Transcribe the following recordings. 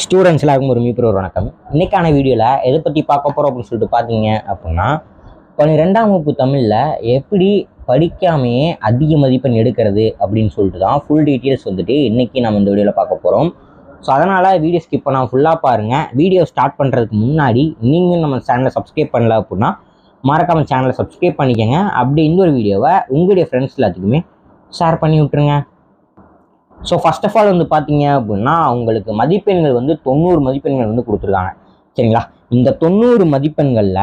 Students எல்லாருக்கும் ஒரு மீப்பர் ஒரு வணக்கம். இன்னைக்கான வீடியோவில் எதை பற்றி பார்க்க போகிறோம் அப்படின்னு சொல்லிட்டு பார்த்தீங்க அப்படின்னா, 12ஆம் வகுப்பு தமிழில் எப்படி படிக்காமையே அதிக மதிப்பெண் எடுக்கிறது அப்படின்னு சொல்லிட்டு தான் ஃபுல் டீட்டெயில்ஸ் வந்துட்டு இன்றைக்கி நம்ம இந்த வீடியோவில் பார்க்க போகிறோம். ஸோ அதனால் வீடியோ ஸ்கிப் பண்ணால் ஃபுல்லாக பாருங்கள். வீடியோ ஸ்டார்ட் பண்ணுறதுக்கு முன்னாடி நீங்கள் நம்ம சேனலை சப்ஸ்கிரைப் பண்ணல அப்படின்னா மறக்காமல் சேனலை சப்ஸ்கிரைப் பண்ணிக்கோங்க. அப்படி இந்த ஒரு வீடியோவை உங்களுடைய ஃப்ரெண்ட்ஸ் எல்லாத்துக்குமே ஷேர் பண்ணி விட்டுருங்க. ஸோ ஃபர்ஸ்ட் ஆஃப் ஆல் வந்து பார்த்தீங்க அப்படின்னா அவங்களுக்கு மதிப்பெண்கள் வந்து 90 மதிப்பெண்கள் வந்து கொடுத்துருக்காங்க. சரிங்களா? இந்த 90 மதிப்பெண்களில்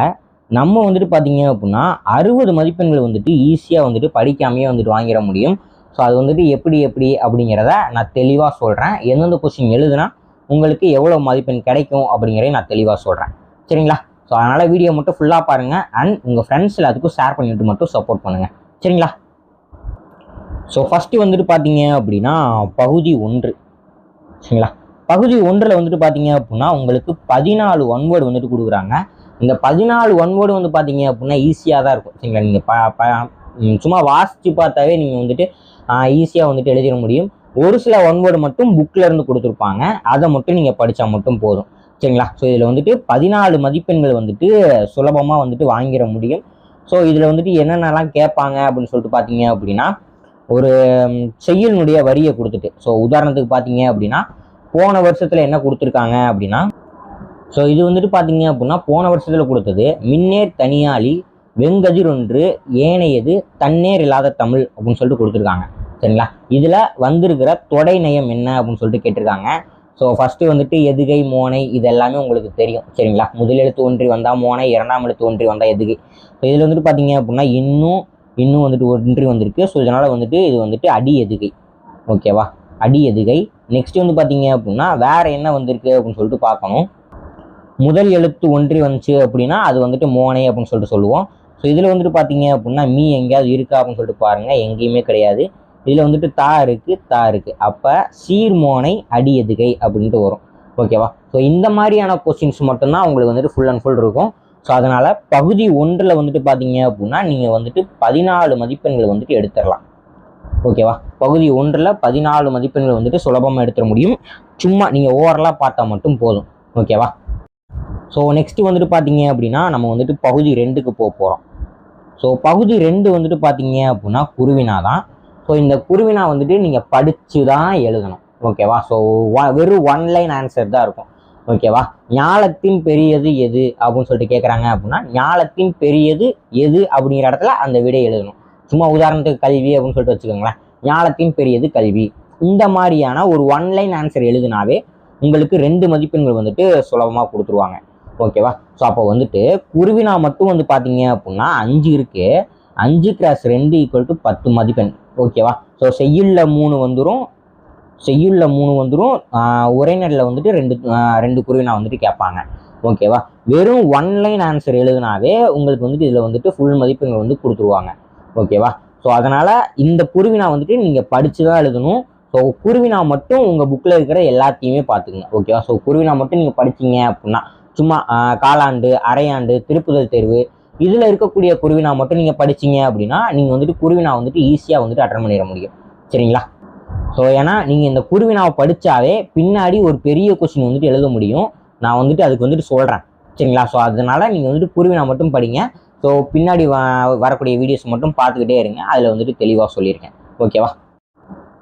நம்ம வந்துட்டு பார்த்தீங்க அப்படின்னா 60 மதிப்பெண்கள் வந்துட்டு ஈஸியாக வந்துட்டு படிக்காமையே வந்துட்டு வாங்கிட முடியும். ஸோ அது வந்துட்டு எப்படி அப்படிங்கிறத நான் தெளிவாக சொல்கிறேன். எந்தெந்த கொஸ்டின் எழுதுனா உங்களுக்கு எவ்வளோ மதிப்பெண் கிடைக்கும் அப்படிங்கிறத நான் தெளிவாக சொல்கிறேன். சரிங்களா? ஸோ அதனால் வீடியோ மட்டும் ஃபுல்லாக பாருங்கள் அண்ட் உங்கள் ஃப்ரெண்ட்ஸ் எல்லாத்துக்கும் ஷேர் பண்ணிவிட்டு மட்டும் சப்போர்ட் பண்ணுங்கள். சரிங்களா? ஸோ ஃபஸ்ட்டு வந்துட்டு பார்த்தீங்க அப்படின்னா பகுதி 1. சரிங்களா? பகுதி 1ல் வந்துட்டு பார்த்தீங்க அப்படின்னா உங்களுக்கு 14 ஒன்வேர்டு வந்துட்டு கொடுக்குறாங்க. இந்த 14 ஒன்வேர்டு வந்து பார்த்தீங்க அப்படின்னா ஈஸியாக தான் இருக்கும். சரிங்களா? நீங்கள் சும்மா வாசித்து பார்த்தாவே நீங்கள் வந்துட்டு ஈஸியாக வந்துட்டு எழுதிட முடியும். ஒரு சில ஒன்வேர்டு மட்டும் புக்கில் இருந்து கொடுத்துருப்பாங்க, அதை மட்டும் நீங்கள் படித்தா மட்டும் போதும். சரிங்களா? ஸோ இதில் வந்துட்டு 14 மதிப்பெண்கள் வந்துட்டு சுலபமாக வந்துட்டு வாங்கிட முடியும். ஸோ இதில் வந்துட்டு என்னென்னலாம் கேட்பாங்க அப்படின்னு சொல்லிட்டு பார்த்தீங்க அப்படின்னா, ஒரு செய்யுளினுடைய வரியை கொடுத்துட்டு, ஸோ உதாரணத்துக்கு பார்த்தீங்க அப்படின்னா போன வருஷத்தில் என்ன கொடுத்துருக்காங்க அப்படின்னா, ஸோ இது வந்துட்டு பார்த்தீங்க அப்படின்னா போன வருஷத்தில் கொடுத்தது மின்னேர் தனியாளி வெங்கதிர் ஒன்று ஏனையது தன்னேர் இல்லாத தமிழ் அப்படின்னு சொல்லிட்டு கொடுத்துருக்காங்க. சரிங்களா? இதில் வந்திருக்கிற தொடை நயம் என்ன அப்படின்னு சொல்லிட்டு கேட்டிருக்காங்க. ஸோ ஃபஸ்ட்டு வந்துட்டு எதுகை மோனை இது எல்லாமே உங்களுக்கு தெரியும். சரிங்களா? முதல் எழுத்து ஒன்றி வந்தால் மோனை, இரண்டாம் எழுத்து ஒன்றி வந்தால் எதுகை. ஸோ இதில் வந்துட்டு பார்த்தீங்க அப்படின்னா இன்னும் வந்துட்டு ஒன்றி வந்திருக்கு. ஸோ இதனால் வந்துட்டு இது வந்துட்டு அடி எதுகை. ஓகேவா? அடி எதுகை. நெக்ஸ்ட் வந்து பார்த்தீங்க அப்படின்னா வேறு என்ன வந்திருக்கு அப்படின்னு சொல்லிட்டு பார்க்கணும். முதல் எழுத்து ஒன்றி வந்துச்சு அப்படின்னா அது வந்துட்டு மோனை அப்படின்னு சொல்லிட்டு சொல்லுவோம். ஸோ இதில் வந்துட்டு பார்த்தீங்க அப்படின்னா மீ எங்கேயாவது இருக்கா அப்படின்னு சொல்லிட்டு பாருங்கள், எங்கேயுமே கிடையாது. இதில் வந்துட்டு தா இருக்குது. அப்போ சீர்மோனை அடி எதுகை அப்படின்ட்டு வரும். ஓகேவா? ஸோ இந்த மாதிரியான கொஸ்டின்ஸ் மட்டும்தான் உங்களுக்கு வந்துட்டு ஃபுல் அண்ட் ஃபுல் இருக்கும். ஸோ அதனால் பகுதி 1ல் வந்துட்டு பார்த்தீங்க அப்படின்னா நீங்கள் வந்துட்டு 14 மதிப்பெண்கள் வந்துட்டு எடுத்துடலாம். ஓகேவா? பகுதி 1ல் 14 மதிப்பெண்கள் வந்துட்டு சுலபமாக எடுத்துட முடியும். சும்மா நீங்கள் ஓவரலாக பார்த்தா மட்டும் போதும். ஓகேவா? ஸோ நெக்ஸ்ட்டு வந்துட்டு பார்த்தீங்க அப்படின்னா நம்ம வந்துட்டு பகுதி 2க்கு போக போகிறோம். ஸோ பகுதி 2 வந்துட்டு பார்த்தீங்க அப்படின்னா குருவினா தான். ஸோ இந்த குருவினா வந்துட்டு நீங்கள் படித்து தான் எழுதணும். ஓகேவா? ஸோ வெறும் 1 லைன் ஆன்சர் தான் இருக்கும். ஓகேவா? ஞாலத்தின் பெரியது எது அப்படின்னு சொல்லிட்டு கேட்குறாங்க அப்படின்னா ஞாலத்தின் பெரியது எது அப்படிங்கிற இடத்துல அந்த விடை எழுதணும். சும்மா உதாரணத்துக்கு கல்வி அப்படின்னு சொல்லிட்டு வச்சுக்கோங்களேன். ஞாலத்தின் பெரியது கல்வி. இந்த மாதிரியான ஒரு 1 லைன் ஆன்சர் எழுதினாவே உங்களுக்கு 2 மதிப்பெண்கள் வந்துட்டு சுலபமாக கொடுத்துருவாங்க. ஓகேவா? ஸோ அப்போ வந்துட்டு குருவினா மட்டும் வந்து பார்த்தீங்க அப்படின்னா 5 இருக்குது. 5 × 2 = 10 மதிப்பெண். ஓகேவா? ஸோ செய்யுளில் 3 வந்துடும். உரைநடையில் வந்துட்டு ரெண்டு குருவினா வந்துட்டு கேட்பாங்க. ஓகேவா? வெறும் 1 லைன் ஆன்சர் எழுதினாவே உங்களுக்கு வந்துட்டு இதில் வந்துட்டு ஃபுல் மதிப்பெண்கள் வந்து கொடுத்துருவாங்க. ஓகேவா? ஸோ அதனால் இந்த குருவினா வந்துட்டு நீங்கள் படித்து தான் எழுதணும். ஸோ குருவினா மட்டும் உங்கள் புக்கில் இருக்கிற எல்லாத்தையுமே பார்த்துக்குங்க. ஓகேவா? ஸோ குருவினா மட்டும் நீங்கள் படிச்சிங்க அப்படின்னா சும்மா காலாண்டு, அரையாண்டு, திருப்புதல் தேர்வு இதில் இருக்கக்கூடிய குருவினா மட்டும் நீங்கள் படிச்சிங்க அப்படின்னா நீங்கள் வந்துட்டு குருவினா வந்துட்டு ஈஸியாக வந்துட்டு அட்டன் பண்ணிட முடியும். சரிங்களா? ஸோ ஏன்னா நீங்கள் இந்த குருவினாவை படித்தாவே பின்னாடி ஒரு பெரிய கொஸ்டின் வந்துட்டு எழுத முடியும். நான் வந்துட்டு அதுக்கு வந்துட்டு சொல்கிறேன். சரிங்களா? ஸோ அதனால் நீங்கள் வந்துட்டு குருவினா மட்டும் படிங்க. ஸோ பின்னாடி வரக்கூடிய வீடியோஸ் மட்டும் பார்த்துக்கிட்டே இருங்க. அதில் வந்துட்டு தெளிவாக சொல்லியிருக்கேன். ஓகேவா?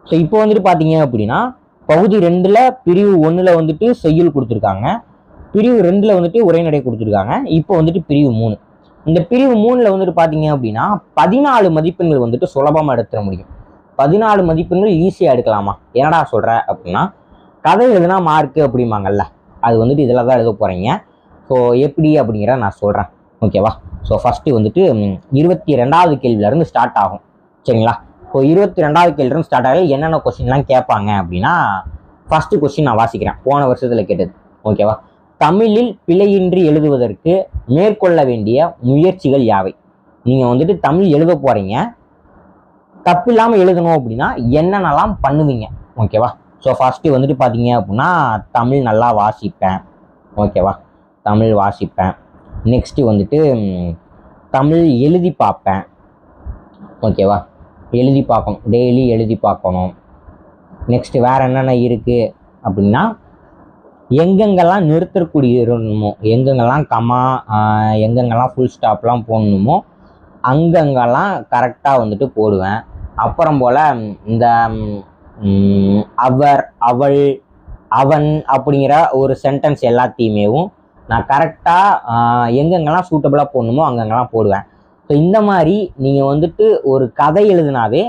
ஸோ இப்போ வந்துட்டு பார்த்தீங்க அப்படின்னா பகுதி 2ல் பிரிவு 1ல் வந்துட்டு செய்யுள் கொடுத்துருக்காங்க. பிரிவு 2ல் வந்துட்டு உரைநடை கொடுத்துருக்காங்க. இப்போ வந்துட்டு பிரிவு 3. இந்த பிரிவு 3ல் வந்துட்டு பார்த்தீங்க அப்படின்னா 14 மதிப்பெண்கள் வந்துட்டு சுலபமாக எடுத்துட முடியும். 14 மதிப்பெண்கள் ஈஸியாக எடுக்கலாமா? என்னடா சொல்கிற அப்படின்னா, கதை எழுதுனா மார்க்கு அப்படிம்பாங்கல்ல, அது வந்துட்டு இதில் தான் எழுத போகிறீங்க. ஸோ எப்படி அப்படிங்கிற நான் சொல்கிறேன். ஓகேவா? ஸோ ஃபஸ்ட்டு வந்துட்டு 22வது கேள்வியிலேருந்து ஸ்டார்ட் ஆகும். சரிங்களா? ஸோ 22வது கேள்வியிலேருந்து ஸ்டார்ட் ஆகி என்னென்ன கொஸ்டின்லாம் கேட்பாங்க அப்படின்னா, ஃபஸ்ட்டு கொஸ்டின் நான் வாசிக்கிறேன். போன வருஷத்தில் கேட்டது. ஓகேவா? தமிழில் பிழையின்றி எழுதுவதற்கு மேற்கொள்ள வேண்டிய முயற்சிகள் யாவை? நீங்கள் வந்துட்டு தமிழ் எழுத போகிறீங்க, தப்பு இல்லாமல் எழுதணும் அப்படின்னா என்னென்னலாம் பண்ணுவீங்க? ஓகேவா? ஸோ ஃபஸ்ட்டு வந்துட்டு பார்த்தீங்க அப்படின்னா தமிழ் நல்லா வாசிப்பேன். ஓகேவா? தமிழ் வாசிப்பேன். நெக்ஸ்ட்டு வந்துட்டு தமிழ் எழுதி பார்ப்பேன். ஓகேவா? எழுதி பார்க்கணும், டெய்லி எழுதி பார்க்கணும். நெக்ஸ்ட்டு வேறு என்னென்ன இருக்குது அப்படின்னா எங்கெங்கெல்லாம் நிறுத்தக்கூடியமோ, எங்கெங்கெல்லாம் கமா, எங்கெங்கெல்லாம் ஃபுல் ஸ்டாப்லாம் போடணுமோ அங்கங்கெல்லாம் கரெக்டாக வந்துட்டு போடுவேன். அப்புறம் போல் இந்த அவர், அவள், அவன் அப்படிங்கிற ஒரு சென்டென்ஸ் எல்லாத்தையுமேவும் நான் கரெக்டாக எங்கெங்கெல்லாம் சூட்டபுளாக போடணுமோ அங்கங்கெல்லாம் போடுவேன். ஸோ இந்த மாதிரி நீங்கள் வந்துட்டு ஒரு கதை எழுதுனாவே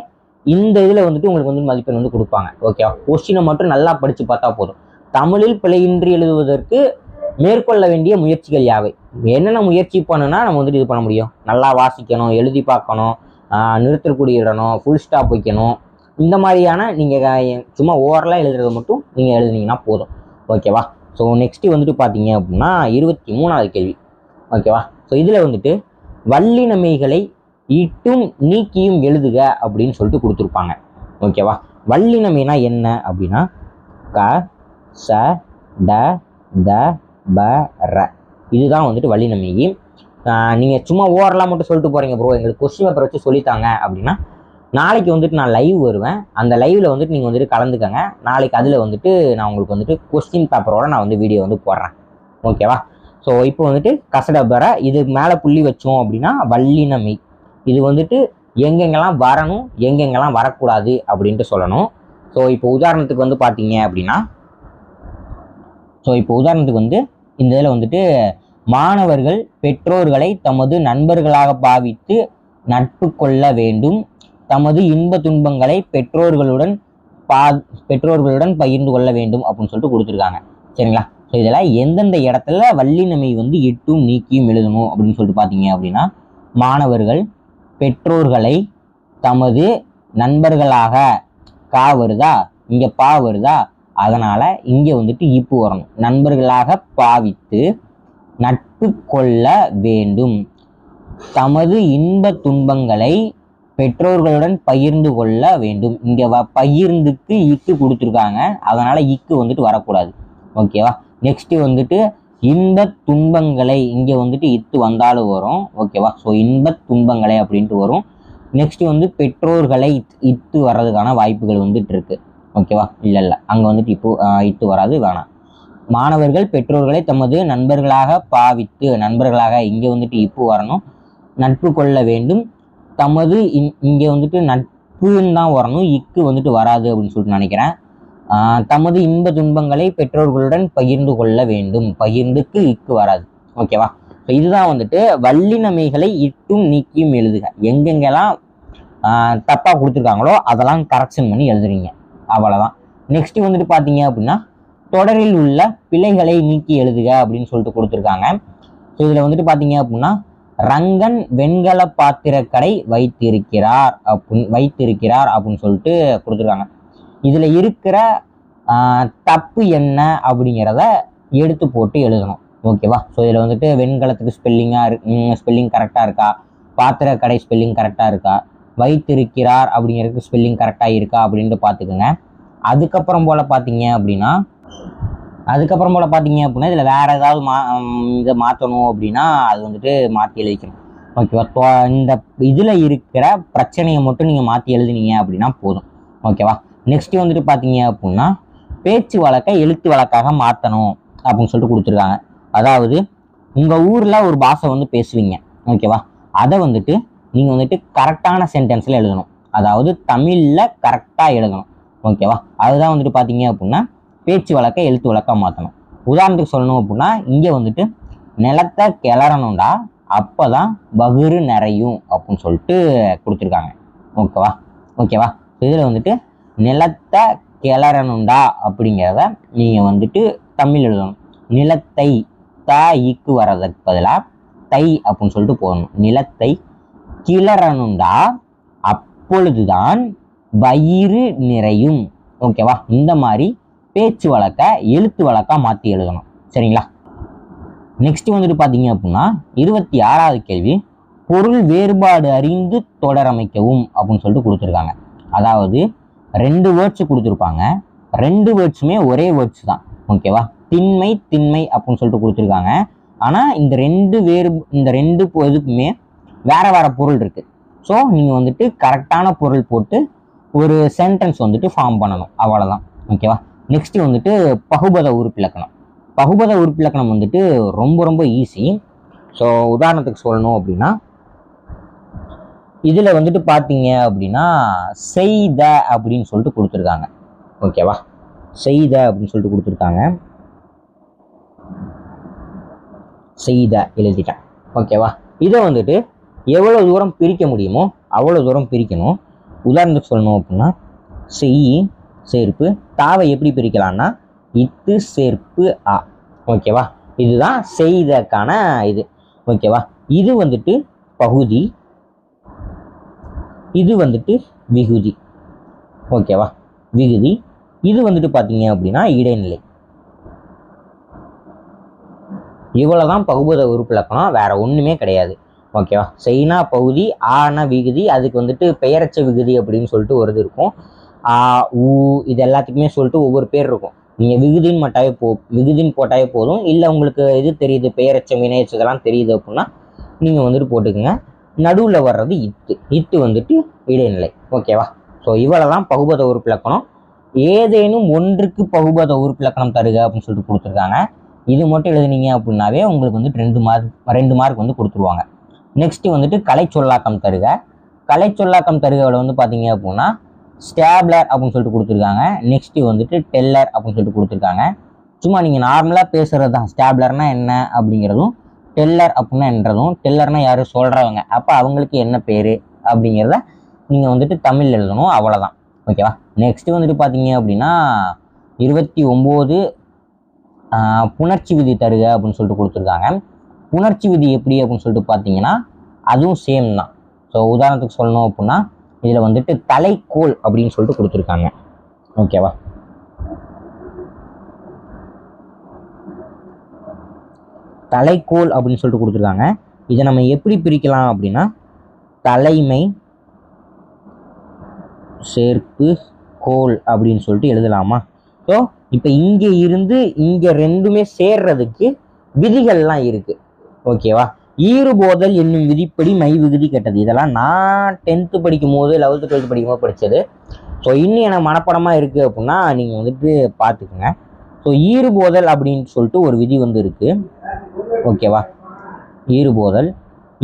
இந்த இதில் வந்துட்டு உங்களுக்கு வந்து மதிப்பெண் வந்து கொடுப்பாங்க. ஓகேவா? கொஸ்டினை மட்டும் நல்லா படித்து பார்த்தா போதும். தமிழில் பிழையின்றி எழுதுவதற்கு மேற்கொள்ள வேண்டிய முயற்சிகள் யாவை? என்னென்ன முயற்சி பண்ணுனா நம்ம வந்துட்டு இது பண்ண முடியும்? நல்லா வாசிக்கணும், எழுதி பார்க்கணும், நிறுத்தக்கூடிய இடணும், ஃபுல் ஸ்டாப் வைக்கணும். இந்த மாதிரியான நீங்கள் சும்மா ஓவரலாக எழுதுறது மட்டும் நீங்கள் எழுதுனீங்கன்னா போதும். ஓகேவா? ஸோ நெக்ஸ்ட்டு வந்துட்டு பார்த்தீங்க அப்படின்னா 23வது கேள்வி. ஓகேவா? ஸோ இதில் வந்துட்டு வல்லினமைகளை இட்டும் நீக்கியும் எழுதுக அப்படின்னு சொல்லிட்டு கொடுத்துருப்பாங்க. ஓகேவா? வல்லினமைனா என்ன அப்படின்னா க, ச, ட, த, ப, ர. இதுதான் வந்துட்டு வல்லினமை. நீங்கள் சும்மா ஓவரலாக மட்டும் சொல்லிட்டு போகிறீங்க ப்ரோ, எங்களுக்கு கொஸ்டின் பேப்பர் வச்சு சொல்லித்தாங்க அப்படின்னா நாளைக்கு வந்துட்டு நான் லைவ் வருவேன். அந்த லைவில் வந்துட்டு நீங்கள் வந்துட்டு கலந்துக்கங்க. நாளைக்கு அதில் வந்துட்டு நான் உங்களுக்கு வந்துட்டு கொஸ்டின் பேப்பரோட நான் வந்து வீடியோ வந்து போடுறேன். ஓகேவா? ஸோ இப்போ வந்துட்டு கசடபர இது மேலே புள்ளி வச்சோம் அப்படின்னா வல்லினமை. இது வந்துட்டு எங்கெங்கெல்லாம் வரணும், எங்கெங்கெல்லாம் வரக்கூடாது அப்படின்ட்டு சொல்லணும். ஸோ இப்போ உதாரணத்துக்கு வந்து பார்த்தீங்க அப்படின்னா வந்து இந்த இதில் வந்துட்டு மாணவர்கள் பெற்றோர்களை தமது நண்பர்களாக பாவித்து நட்பு கொள்ள வேண்டும், தமது இன்ப துன்பங்களை பெற்றோர்களுடன் பகிர்ந்து கொள்ள வேண்டும் அப்படின்னு சொல்லிட்டு கொடுத்துருக்காங்க. சரிங்களா? ஸோ இதெல்லாம் எந்தெந்த இடத்துல வல்லினமை வந்து இட்டும் நீக்கியும் எழுதணும் அப்படின்னு சொல்லிட்டு பார்த்தீங்க அப்படின்னா மாணவர்கள் பெற்றோர்களை தமது நண்பர்களாக கா வருதா, இங்கே பா வருதா, அதனால் இங்கே வந்துட்டு இப்பு வரணும். நண்பர்களாக பாவித்து நட்பு கொள்ள வேண்டும், தமது இன்ப துன்பங்களை பெற்றோர்களுடன் பகிர்ந்து கொள்ள வேண்டும். இங்கே பகிர்ந்துக்கு இக்கு கொடுத்துருக்காங்க, அதனால் இக்கு வந்துட்டு வரக்கூடாது. ஓகேவா? நெக்ஸ்ட்டு வந்துட்டு இன்ப துன்பங்களை இங்கே வந்துட்டு இத்து வந்தாலும் வரும். ஓகேவா? ஸோ இன்ப துன்பங்களை அப்படின்ட்டு வரும். நெக்ஸ்ட்டு வந்து பெற்றோர்களை இத்து வர்றதுக்கான வாய்ப்புகள் வந்துட்டு இருக்கு. ஓகேவா? இல்லை அங்கே வந்துட்டு இப்போ இத்து வராது, வேணாம். மாணவர்கள் பெற்றோர்களை தமது நண்பர்களாக பாவித்து, நண்பர்களாக இங்கே வந்துட்டு இப்போ வரணும். நட்பு கொள்ள வேண்டும், தமது இங்கே வந்துட்டு நட்புன்னு தான் வரணும், இக்கு வந்துட்டு வராது அப்படின்னு சொல்லிட்டு நினைக்கிறேன். தமது இன்ப துன்பங்களை பெற்றோர்களுடன் பகிர்ந்து கொள்ள வேண்டும், பகிர்ந்துக்கு இக்கு வராது. ஓகேவா? ஸோ இதுதான் வந்துட்டு வல்லினமைகளை இட்டும் நீக்கியும் எழுதுக. எங்கெங்கெல்லாம் தப்பாக கொடுத்துருக்காங்களோ அதெல்லாம் கரெக்ஷன் பண்ணி எழுதுறீங்க, அவ்வளோதான். நெக்ஸ்ட்டு வந்துட்டு பார்த்தீங்க அப்படின்னா தொடரில் உள்ள பிழைகளை நீக்கி எழுதுக அப்படின்னு சொல்லிட்டு கொடுத்துருக்காங்க. ஸோ இதில் வந்துட்டு பார்த்தீங்க அப்படின்னா ரங்கன் வெண்கல பாத்திரக்கடை வைத்திருக்கிறார் அப்படின்னு சொல்லிட்டு கொடுத்துருக்காங்க. இதில் இருக்கிற தப்பு என்ன அப்படிங்கிறத எடுத்து போட்டு எழுதணும். ஓகேவா? ஸோ இதில் வந்துட்டு வெண்கலத்துக்கு ஸ்பெல்லிங் கரெக்டாக இருக்கா, பாத்திரக்கடை ஸ்பெல்லிங் கரெக்டாக இருக்கா, வைத்திருக்கிறார் அப்படிங்கிறதுக்கு ஸ்பெல்லிங் கரெக்டாக இருக்கா அப்படின்ட்டு பார்த்துக்குங்க. அதுக்கப்புறம் போல் பார்த்தீங்க அப்படின்னா இதில் வேறு ஏதாவது இதை மாற்றணும் அப்படின்னா அது வந்துட்டு மாற்றி எழுதிக்கணும். ஓகேவா? இந்த இதில் இருக்கிற பிரச்சனையை மட்டும் நீங்கள் மாற்றி எழுதினீங்க அப்படின்னா போதும். ஓகேவா? நெக்ஸ்ட்டு வந்துட்டு பார்த்தீங்க அப்படின்னா பேச்சு வழக்கை எழுத்து வழக்காக மாற்றணும் அப்படின்னு சொல்லிட்டு கொடுத்துருக்காங்க. அதாவது உங்கள் ஊரில் ஒரு பாஷை வந்து பேசுவீங்க. ஓகேவா? அதை வந்துட்டு நீங்கள் வந்துட்டு கரெக்டான சென்டென்ஸில் எழுதணும், அதாவது தமிழில் கரெக்டாக எழுதணும். ஓகேவா? அதுதான் வந்துட்டு பார்த்தீங்க அப்படின்னா பேச்சு வழக்கை எழுத்து வழக்காக மாற்றணும். உதாரணத்துக்கு சொல்லணும் அப்படின்னா இங்கே வந்துட்டு நிலத்தை கிளறணும்டா அப்போ தான் பகுரு நிறையும் அப்படின்னு சொல்லிட்டு கொடுத்துருக்காங்க. ஓகேவா? இதில் வந்துட்டு நிலத்தை கிளறணும்டா அப்படிங்கிறத நீங்கள் வந்துட்டு தமிழ் எழுதணும். நிலத்தை ஈக்கு வர்றதுக்கு பதிலாக தை அப்படின்னு சொல்லிட்டு போடணும். நிலத்தை கிளறணும்டா அப்பொழுதுதான் வயிறு நிறையும். ஓகேவா? இந்த மாதிரி பேச்சு வழக்க எழுத்து வழக்கா மாற்றி எழுதணும். சரிங்களா? நெக்ஸ்ட் வந்துட்டு பார்த்தீங்க அப்படின்னா 26வது கேள்வி பொருள் வேறுபாடு அறிந்து தொடரமைக்கவும் அப்படின்னு சொல்லிட்டு கொடுத்துருக்காங்க. அதாவது 2 வேர்ட்ஸ் கொடுத்துருப்பாங்க, 2 வேர்ட்ஸுமே ஒரே வேர்ட்ஸ் தான். ஓகேவா? திண்மை அப்படின்னு சொல்லிட்டு கொடுத்துருக்காங்க. ஆனால் இந்த ரெண்டு இதுக்குமே வேற வேற பொருள் இருக்குது. ஸோ நீங்கள் வந்துட்டு கரெக்டான பொருள் போட்டு ஒரு சென்டென்ஸ் வந்துட்டு ஃபார்ம் பண்ணணும், அவ்வளோதான். ஓகேவா? நெக்ஸ்ட் வந்துட்டு பகுபத உறுப்பிலக்கணம். பகுபத உறுப்பிலக்கணம் வந்துட்டு ரொம்ப ரொம்ப ஈஸி. ஸோ உதாரணத்துக்கு சொல்லணும் அப்படின்னா இதில் வந்துட்டு பார்த்தீங்க அப்படின்னா செய்த அப்படின்னு சொல்லிட்டு கொடுத்துருக்காங்க. ஓகேவா, செய்த அப்படின்னு சொல்லிட்டு கொடுத்துருக்காங்க. செய்த எழுதிட்டேன். ஓகேவா, இதை வந்துட்டு எவ்வளோ தூரம் பிரிக்க முடியுமோ அவ்வளோ தூரம் பிரிக்கணும். உதாரணத்துக்கு சொல்லணும் அப்படின்னா செய் சேர்ப்பு தாவை எப்படி பிரிக்கலாம்னா இத்து சேர்ப்பு ஆ. ஓகேவா, இதுதான் செய்தக்கான இது. ஓகேவா, இது வந்துட்டு பகுதி, இது வந்துட்டு விகுதி. ஓகேவா, விகுதி. இது வந்துட்டு பார்த்தீங்க அப்படின்னா இடைநிலை. இவ்வளவுதான் பகுபத உறுப்பிலக்கணம், வேற ஒண்ணுமே கிடையாது. ஓகேவா, செய்னா பகுதி, ஆனா விகுதி, அதுக்கு வந்துட்டு பெயரச்ச விகுதி அப்படின்னு சொல்லிட்டு ஒரு இது இருக்கும். ஆ ஊ இது எல்லாத்துக்குமே சொல்லிட்டு ஒவ்வொரு பேர் இருக்கும். நீங்க விகுதின்னு போட்டாவே போதும். இல்லை உங்களுக்கு இது தெரியுது பெயரச்சம் வினையச்சம் இதெல்லாம் தெரியுது அப்படின்னா நீங்க வந்துட்டு போட்டுக்குங்க. நடுவில் வர்றது இத்து, இத்து வந்துட்டு இடைநிலை. ஓகேவா, ஸோ இவ்வளவுதான் பகுபத உறுப்பிலக்கணம். ஏதேனும் ஒன்றுக்கு பகுபத உறுப்பிலக்கணம் தருக அப்படின்னு சொல்லிட்டு கொடுத்துருக்காங்க. இது மட்டும் எழுதுனீங்க அப்படின்னாவே உங்களுக்கு வந்துட்டு 2 மார்க் வந்து கொடுத்துருவாங்க. நெக்ஸ்ட் வந்துட்டு கலை சொல்லாக்கம் தருக. கலை சொல்லாக்கம் தருகவில் வந்து பார்த்தீங்க அப்படின்னா ஸ்டேப்லர் அப்படின்னு சொல்லிட்டு கொடுத்துருக்காங்க. நெக்ஸ்ட் வந்துட்டு டெல்லர் அப்படின்னு சொல்லிட்டு கொடுத்துருக்காங்க. சும்மா நீங்கள் நார்மலாக பேசுறது தான். ஸ்டேப்லர்னா என்ன அப்படிங்கிறதும், டெல்லர் அப்படின்னா என்றதும். டெல்லர்னா யார் சொல்கிறவங்க, அப்போ அவங்களுக்கு என்ன பேர் அப்படிங்கிறத நீங்கள் வந்துட்டு தமிழ் எழுதணும், அவ்வளோதான். ஓகேவா, நெக்ஸ்ட் வந்துட்டு பார்த்தீங்க அப்படின்னா 29 புணர்ச்சி விதி தருக அப்படின்னு சொல்லிட்டு கொடுத்துருக்காங்க. புணர்ச்சி விதி எப்படி அப்படின்னு சொல்லிட்டு பார்த்தீங்கன்னா அதுவும் சேம் தான். ஸோ உதாரணத்துக்கு சொல்லணும் அப்படின்னா இதில் வந்துட்டு தலைக்கோல் அப்படின்னு சொல்லிட்டு கொடுத்துருக்காங்க. ஓகேவா, தலைக்கோல் அப்படின்னு சொல்லிட்டு கொடுத்துருக்காங்க. இதை நம்ம எப்படி பிரிக்கலாம் அப்படின்னா தலைமை சேர்ப்பு கோல் அப்படின்னு சொல்லிட்டு எழுதலாமா? ஸோ இப்போ இங்கே இருந்து இங்கே ரெண்டுமே சேர்றதுக்கு விதிகள்லாம் இருக்கு. ஓகேவா, ஈறுபோதல் என்னும் விதிப்படி மை விகுதி கெட்டது. இதெல்லாம் நான் 10th படிக்கும் போது 11th 12th படிக்கும் போது படித்தது. ஸோ இன்னும் எனக்கு மனப்படமாக இருக்குது அப்படின்னா நீங்கள் வந்துட்டு பார்த்துக்குங்க. ஸோ ஈறுபோதல் அப்படின்னு சொல்லிட்டு ஒரு விதி வந்து இருக்கு. ஓகேவா,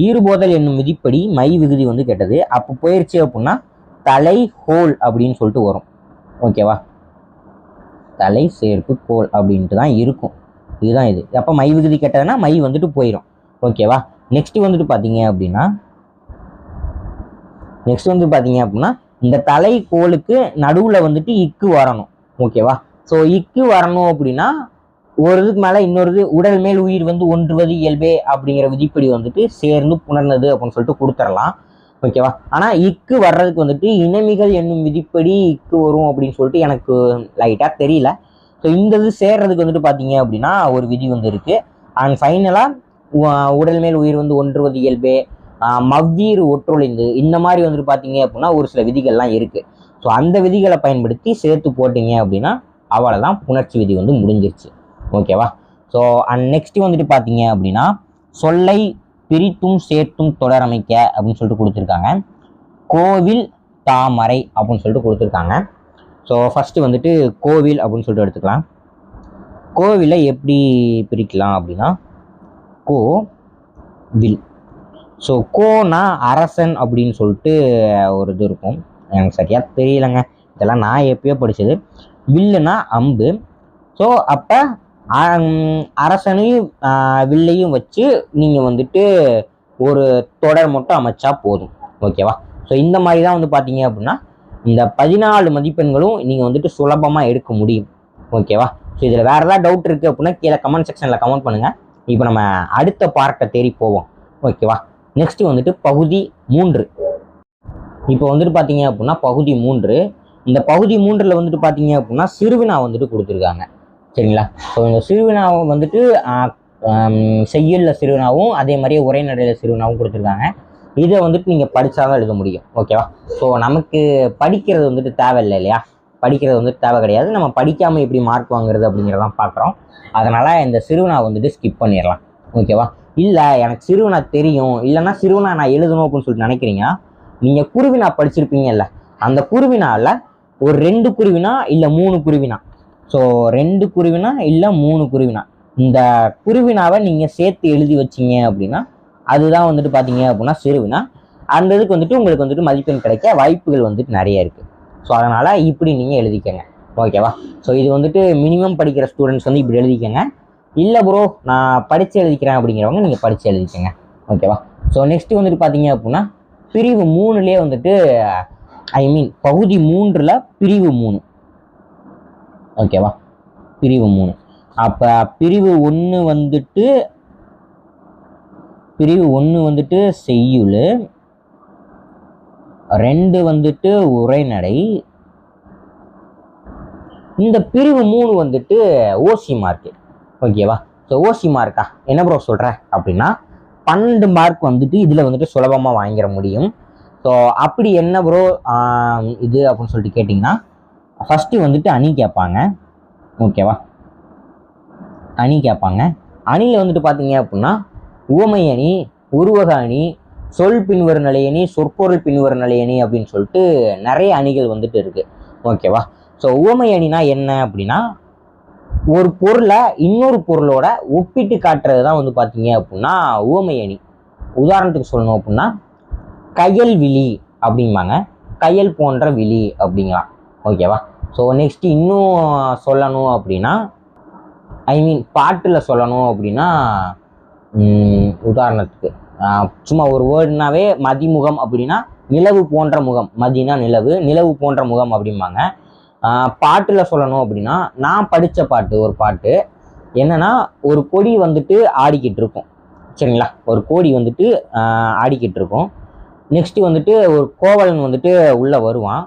ஈறுபோதல் என்னும் விதிப்படி மை விகுதி வந்து கெட்டது. அப்போ போயிடுச்சு அப்படின்னா தலை ஹோல் அப்படின்னு சொல்லிட்டு வரும். ஓகேவா, தலை சேர்ப்பு கோல் அப்படின்ட்டு தான் இருக்கும். இதுதான் இது. அப்போ மை விகுதி கெட்டதுன்னா மை வந்துட்டு போயிடும். ஓகேவா, நெக்ஸ்ட் வந்துட்டு பார்த்தீங்க அப்படின்னா இந்த தலை கோலுக்கு நடுவில் வந்துட்டு இக்கு வரணும். ஓகேவா, ஸோ இக்கு வரணும் அப்படின்னா ஒரு இதுக்கு மேலே இன்னொரு உடல் மேல் உயிர் வந்து ஒன்றுவது இயல்பே அப்படிங்கிற விதிப்படி வந்துட்டு சேர்ந்து புணர்ந்தது அப்படின்னு சொல்லிட்டு கொடுத்துடலாம். ஓகேவா, ஆனால் இக்கு வர்றதுக்கு வந்துட்டு இனமிகள் என்னும் விதிப்படி இக்கு வரும் அப்படின்னு சொல்லிட்டு எனக்கு லைட்டாக தெரியல. ஸோ இந்த இது சேர்றதுக்கு வந்துட்டு பார்த்தீங்க அப்படின்னா ஒரு விதி வந்து இருக்கு. அண்ட் ஃபைனலாக உடல் மேல் உயிர் வந்து ஒன்றுவது இயல்பே, மவ்வீறு ஒற்றொழிந்து, இந்த மாதிரி வந்துட்டு பார்த்தீங்க அப்படின்னா ஒரு சில விதிகள்லாம் இருக்கு. ஸோ அந்த விதிகளை பயன்படுத்தி சேர்த்து போட்டீங்க அப்படின்னா அவ்வளோதான், புணர்ச்சி விதி வந்து முடிஞ்சிருச்சு. ஓகேவா, ஸோ அண்ட் நெக்ஸ்ட் வந்துட்டு பார்த்தீங்க அப்படின்னா சொல்லை பிரித்தும் சேர்த்தும் தொடரமைக்க அப்படின்னு சொல்லிட்டு கொடுத்துருக்காங்க. கோவில் தாமரை அப்படின்னு சொல்லிட்டு கொடுத்துருக்காங்க. ஸோ ஃபர்ஸ்ட் வந்துட்டு கோவில் அப்படின்னு சொல்லிட்டு எடுத்துக்கலாம். கோவிலை எப்படி பிரிக்கலாம் அப்படின்னா கோ வில். ஸோ கோனா அரசன் அப்படின்னு சொல்லிட்டு ஒரு இது இருக்கும். எனக்கு சரியாக தெரியலைங்க, இதெல்லாம் நான் எப்பயோ படித்தது. வில்லுனா அம்பு. ஸோ அப்போ அரசனையும் வில்லையும் வச்சு நீங்கள் வந்துட்டு ஒரு தொடர் மட்டும் அமைச்சா போதும். ஓகேவா, ஸோ இந்த மாதிரி தான் வந்து பார்த்தீங்க அப்படின்னா இந்த 14 மதிப்பெண்களும் நீங்கள் வந்துட்டு சுலபமாக எடுக்க முடியும். ஓகேவா, ஸோ இதில் வேறு ஏதாவது டவுட் இருக்குது அப்படின்னா கீழே கமெண்ட் செக்ஷனில் கமெண்ட் பண்ணுங்கள். இப்போ நம்ம அடுத்த பார்ட்டை தேடி போவோம். ஓகேவா, நெக்ஸ்ட் வந்துட்டு பகுதி 3. இப்போ வந்துட்டு பார்த்தீங்க அப்படின்னா பகுதி 3. இந்த பகுதி 3ல் வந்துட்டு பார்த்தீங்க அப்படின்னா சிறுவினா வந்துட்டு கொடுத்துருக்காங்க. சரிங்களா, ஸோ இந்த சிறுவினாவை வந்துட்டு செய்யுள்ள சிறுவினாவும் அதே மாதிரியே உரைநடையில் சிறுவினாவும் கொடுத்துருக்காங்க. இதை வந்துட்டு நீங்கள் படித்தாதான் எழுத முடியும். ஓகேவா, ஸோ நமக்கு படிக்கிறது வந்துட்டு தேவையில்லை இல்லையா, படிக்கிறது வந்துட்டு தேவை கிடையாது. நம்ம படிக்காமல் எப்படி மார்க் வாங்குறது அப்படிங்கிறதான் பார்க்குறோம். அதனால் இந்த சிறுவினா வந்துட்டு ஸ்கிப் பண்ணிடலாம். ஓகேவா, இல்லை எனக்கு சிறுவினா தெரியும், இல்லைன்னா சிறுவினா நான் எழுதணும் அப்படின்னு சொல்லிட்டு நினைக்கிறீங்கன்னா நீங்கள் குருவினா படிச்சிருப்பீங்கல்ல, அந்த குருவினாவில் ஒரு 2 குருவினா இல்லை 3 குருவினா, ஸோ 2 குருவினா இல்லை 3 குருவினா இந்த குருவினாவை நீங்கள் சேர்த்து எழுதி வச்சிங்க அப்படின்னா அதுதான் வந்துட்டு பார்த்தீங்க அப்படின்னா சிறுவினா. அந்த இதுக்கு வந்துட்டு உங்களுக்கு வந்துட்டு மதிப்பெண் கிடைக்க வாய்ப்புகள் வந்துட்டு நிறைய இருக்குது. ஸோ அதனால் இப்படி நீங்கள் எழுதிக்கங்க. ஓகேவா? ஸோ இது வந்துட்டு மினிமம் படிக்கிற ஸ்டூடெண்ட்ஸ் வந்து இப்படி எழுதிக்கங்க. இல்லை ப்ரோ நான் படித்து எழுதிக்கிறேன் அப்படிங்கிறவங்க நீங்கள் படித்து எழுதிக்கங்க. ஓகேவா? ஸோ நெக்ஸ்ட்டு வந்துட்டு பார்த்தீங்க அப்படின்னா பிரிவு 3லேயே வந்துட்டு பகுதி 3ல் பிரிவு 3. ஓகேவா? பிரிவு 3. அப்போ பிரிவு 1 வந்துட்டு செய்யுள், 2 வந்துட்டு உரைநடை, இந்த பிரிவு 3 வந்துட்டு ஓசி மார்க்கு. ஓகேவா? ஸோ ஓசி மார்க்கா என்ன ப்ரோ சொல்கிற அப்படின்னா 12 மார்க் வந்துட்டு இதில் வந்துட்டு சுலபமாக வாங்கிட முடியும். ஸோ அப்படி என்ன ப்ரோ இது அப்படின்னு சொல்லிட்டு கேட்டிங்கன்னா ஃபஸ்ட்டு வந்துட்டு அணி கேட்பாங்க. ஓகேவா? அணி கேட்பாங்க. அணியில் வந்துட்டு பார்த்தீங்க அப்படின்னா உவமை அணி, உருவக அணி, சொல் பின்வரும் நிலையணி, சொற்பொருள் பின்வரும் நிலையணி அப்படின்னு சொல்லிட்டு நிறைய அணிகள் வந்துட்டு இருக்குது. ஓகேவா? ஸோ உவமை அணினா என்ன அப்படின்னா ஒரு பொருளை இன்னொரு பொருளோட ஒப்பிட்டு காட்டுறது தான் வந்து பார்த்தீங்க அப்படின்னா உவமை அணி. உதாரணத்துக்கு சொல்லணும் அப்படின்னா கயல் விழி அப்படிம்பாங்க, கயல் போன்ற விழி அப்படிங்கலாம். ஓகேவா? ஸோ நெக்ஸ்ட்டு இன்னும் சொல்லணும் அப்படின்னா பாட்டில் சொல்லணும் அப்படின்னா உதாரணத்துக்கு சும்மா ஒரு வேர்டுனாவே மதிமுகம் அப்படின்னா நிலவு போன்ற முகம், மதினா நிலவு, நிலவு போன்ற முகம் அப்படிம்பாங்க. பாட்டில் சொல்லணும் அப்படின்னா நான் படித்த பாட்டு ஒரு பாட்டு என்னன்னா ஒரு கொடி வந்துட்டு ஆடிக்கிட்டு இருக்கும். சரிங்களா? ஒரு கோடி வந்துட்டு ஆடிக்கிட்டு இருக்கும். நெக்ஸ்ட்டு வந்துட்டு ஒரு கோவலன் வந்துட்டு உள்ளே வருவான்.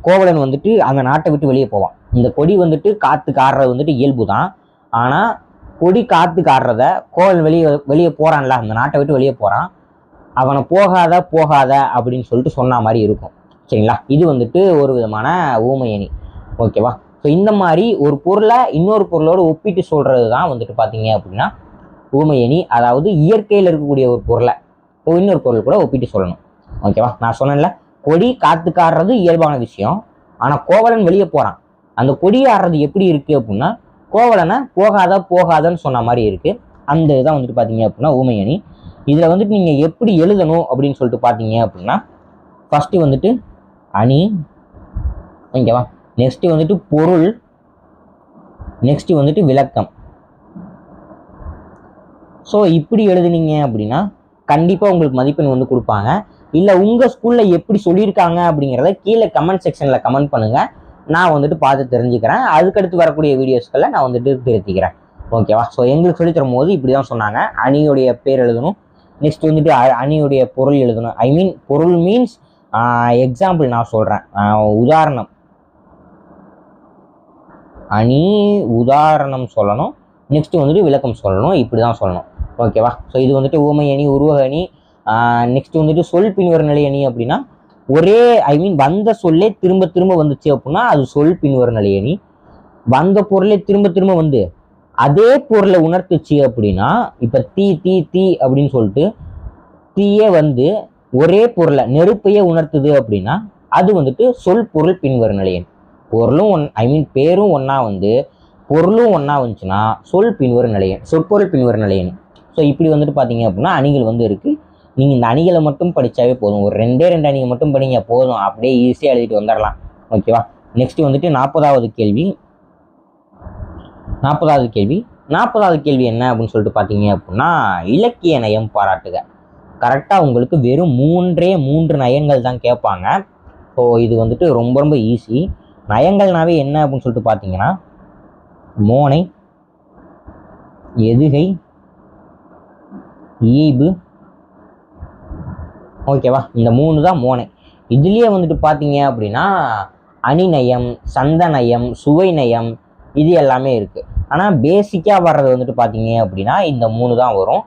கோவலன் வந்துட்டு அந்த நாட்டை விட்டு வெளியே போவான். இந்த கொடி வந்துட்டு காற்றுக்கு ஆடுறது வந்துட்டு இயல்பு தான். ஆனால் கொடி காற்றுக்கு ஆடுறத கோவலன் வெளியே போகிறான்ல, அந்த நாட்டை விட்டு வெளியே போகிறான், அவனை போகாத அப்படின்னு சொல்லிட்டு சொன்ன மாதிரி இருக்கும். சரிங்களா? இது வந்துட்டு ஒரு விதமான ஊமை அணி. ஓகேவா? ஸோ இந்த மாதிரி ஒரு பொருளை இன்னொரு பொருளோடு ஒப்பிட்டு சொல்கிறது தான் வந்துட்டு பார்த்தீங்க அப்படின்னா ஊமை அணி. அதாவது இயற்கையில் இருக்கக்கூடிய ஒரு பொருளை இன்னொரு பொருள் கூட ஒப்பிட்டு சொல்லணும். ஓகேவா? நான் சொன்னேன்ல, கொடி காற்றுக்கு ஆடுறது இயல்பான விஷயம். ஆனால் கோவலன் வெளியே போகிறான், அந்த கொடி ஆடுறது எப்படி இருக்குது அப்படின்னா கோவலனை போகாதன்னு சொன்ன மாதிரி இருக்குது. அந்த இதான் வந்துட்டு பார்த்தீங்க அப்படின்னா ஊமை அணி. இதில் வந்துட்டு நீங்கள் எப்படி எழுதணும் அப்படின்னு சொல்லிட்டு பார்த்தீங்க அப்படின்னா ஃபஸ்ட்டு வந்துட்டு அணி. ஓகேவா? நெக்ஸ்ட்டு வந்துட்டு பொருள், நெக்ஸ்ட்டு வந்துட்டு விளக்கம். ஸோ இப்படி எழுதுனீங்க அப்படின்னா கண்டிப்பாக உங்களுக்கு மதிப்பெண் வந்து கொடுப்பாங்க. இல்லை உங்கள் ஸ்கூலில் எப்படி சொல்லியிருக்காங்க அப்படிங்கிறத கீழே கமெண்ட் செக்ஷனில் கமெண்ட் பண்ணுங்கள். நான் வந்துட்டு பார்த்து தெரிஞ்சுக்கிறேன். அதுக்கடுத்து வரக்கூடிய வீடியோஸ்களில் நான் வந்துட்டு திருத்திக்கிறேன். ஓகேவா? ஸோ எங்களுக்கு சொல்லி தரும் போது இப்படி தான் சொன்னாங்க. அணியுடைய பேர் எழுதணும், நெக்ஸ்ட் வந்துட்டு அணியுடைய பொருள் எழுதணும். பொருள் மீன்ஸ் எக்ஸாம்பிள் நான் சொல்கிறேன், உதாரணம், அணி உதாரணம் சொல்லணும், நெக்ஸ்ட்டு வந்துட்டு விளக்கம் சொல்லணும். இப்படி தான் சொல்லணும். ஓகேவா? ஸோ இது வந்துட்டு ஊமை அணி, உருவக அணி. நெக்ஸ்ட் வந்துட்டு சொல் பின்வரும் நிலை அணி அப்படின்னா ஒரே வந்த சொல்லே திரும்ப திரும்ப வந்துச்சு அப்படின்னா அது சொல் பின்வரும் நிலை அணி. வந்த பொருளே திரும்ப திரும்ப வந்து அதே பொருளை உணர்த்துச்சு அப்படின்னா இப்போ தீ தீ தீ அப்படின்னு சொல்லிட்டு தீயே வந்து ஒரே பொருளை நெருப்பையே உணர்த்துது அப்படின்னா அது வந்துட்டு சொல் பொருள் பின்வரும் நிலை அணி. பொருளும் பேரும் ஒன்றா வந்து பொருளும் ஒன்றா வந்துச்சுன்னா சொல் பின்வரும் நிலை அணி, சொற்பொருள் பின்வரும் நிலை அணி. ஸோ இப்படி வந்துட்டு பார்த்தீங்க அப்படின்னா அணிகள் வந்து இருக்குது. நீங்கள் இந்த அணிகளை மட்டும் படித்தாவே போதும். ஒரு 2 அணிகள் மட்டும் படிங்க போதும், அப்படியே ஈஸியாக எழுதிட்டு வந்துடலாம். ஓகேவா? நெக்ஸ்ட் வந்துட்டு 40வது கேள்வி. 40வது கேள்வி என்ன அப்படின்னு சொல்லிட்டு பார்த்தீங்க அப்படின்னா இலக்கிய நயம் பாராட்டுக. கரெக்டாக உங்களுக்கு வெறும் 3 நயங்கள் தான் கேட்பாங்க. ஸோ இது வந்துட்டு ரொம்ப ரொம்ப ஈஸி. நயங்கள்னாவே என்ன அப்படின்னு சொல்லிட்டு பார்த்தீங்கன்னா மோனை, எதுகை, ஈபு. ஓகேவா? இந்த 3 தான் மோனை. இதுலேயே வந்துட்டு பார்த்தீங்க அப்படின்னா அணிநயம், சந்தநயம், சுவை நயம், இது எல்லாமே இருக்குது. ஆனால் பேசிக்காக வர்றது வந்துட்டு பார்த்தீங்க அப்படின்னா இந்த 3 தான் வரும்.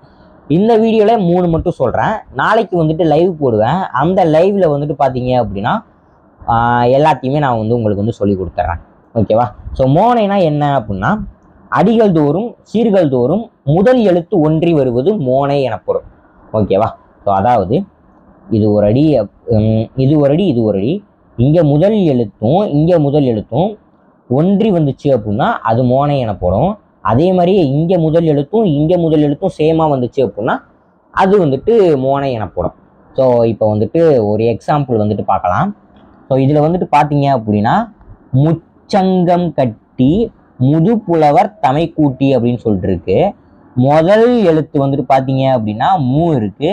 இந்த வீடியோவில் 3 மட்டும் சொல்கிறேன். நாளைக்கு வந்துட்டு லைவ் போடுவேன். அந்த லைவில் வந்துட்டு பார்த்தீங்க அப்படின்னா எல்லாத்தையுமே நான் வந்து உங்களுக்கு வந்து சொல்லி கொடுத்துட்றேன். ஓகேவா? ஸோ மோனைனா என்ன அப்படின்னா அடிகள் தோறும் சீர்கள் தோறும் முதல் எழுத்து ஒன்றி வருவது மோனை எனப்படும். ஓகேவா? ஸோ அதாவது இது ஒரு அடி, இது ஒரு அடி, இது ஒரு அடி, இங்கே முதல் எழுத்தும் ஒன்றி வந்துச்சு அப்படின்னா அது மோனை எனப்படும். அதே மாதிரியே இங்கே முதல் எழுத்தும் சேமாக வந்துச்சு அப்படின்னா அது வந்துட்டு மோனை எனப்படும். ஸோ இப்போ வந்துட்டு ஒரு எக்ஸாம்பிள் வந்துட்டு பார்க்கலாம். ஸோ இதில் வந்துட்டு பார்த்தீங்க அப்படின்னா முச்சங்கம் கட்டி முதுப்புலவர் தமை கூட்டி அப்படின்னு சொல்லிட்டு இருக்கு. முதல் எழுத்து வந்துட்டு பார்த்தீங்க அப்படின்னா மூ இருக்கு,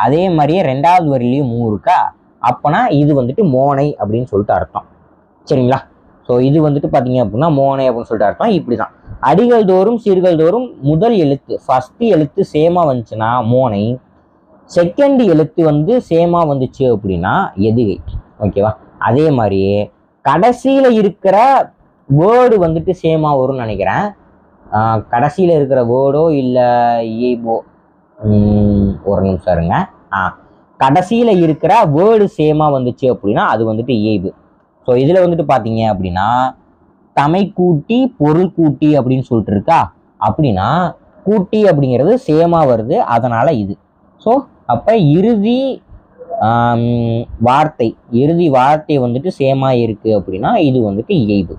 அதே மாதிரியே ரெண்டாவது வரிலையும் மூ இருக்கா, அப்போனா இது வந்துட்டு மோனை அப்படின்னு சொல்லிட்டு அர்த்தம். சரிங்களா? ஸோ இது வந்துட்டு பார்த்தீங்க அப்படின்னா மோனை அப்படின்னு சொல்லிட்டு அர்த்தம். இப்படி தான் அடிகள் தோறும் சீர்கள் தோறும் முதல் எழுத்து ஃபர்ஸ்ட் எழுத்து சேமா வந்துச்சுன்னா மோனை, செகண்ட் எழுத்து வந்து சேமா வந்துச்சு அப்படின்னா எதுகை. ஓகேவா? அதே மாதிரியே கடைசியில் இருக்கிற வேர்டு வந்துட்டு சேமா வரும்னு நினைக்கிறேன். கடைசியில் இருக்கிற வேர்டோ இல்லை ஏபோ, ஒரு நிமிஷம் இருங்க. கடைசியில் இருக்கிற வேர்டு சேமா வந்துச்சு அப்படின்னா அது வந்துட்டு ஏபு. ஸோ இதில் வந்துட்டு பார்த்தீங்க அப்படின்னா தமை கூட்டி பொருள் கூட்டி அப்படின்னு சொல்லிட்டு இருக்கா, அப்படின்னா கூட்டி அப்படிங்கிறது சேமா வருது, அதனால இது. ஸோ அப்போ இறுதி வார்த்தை வந்துட்டு சேமா இருக்கு அப்படின்னா இது வந்துட்டு இயைபு.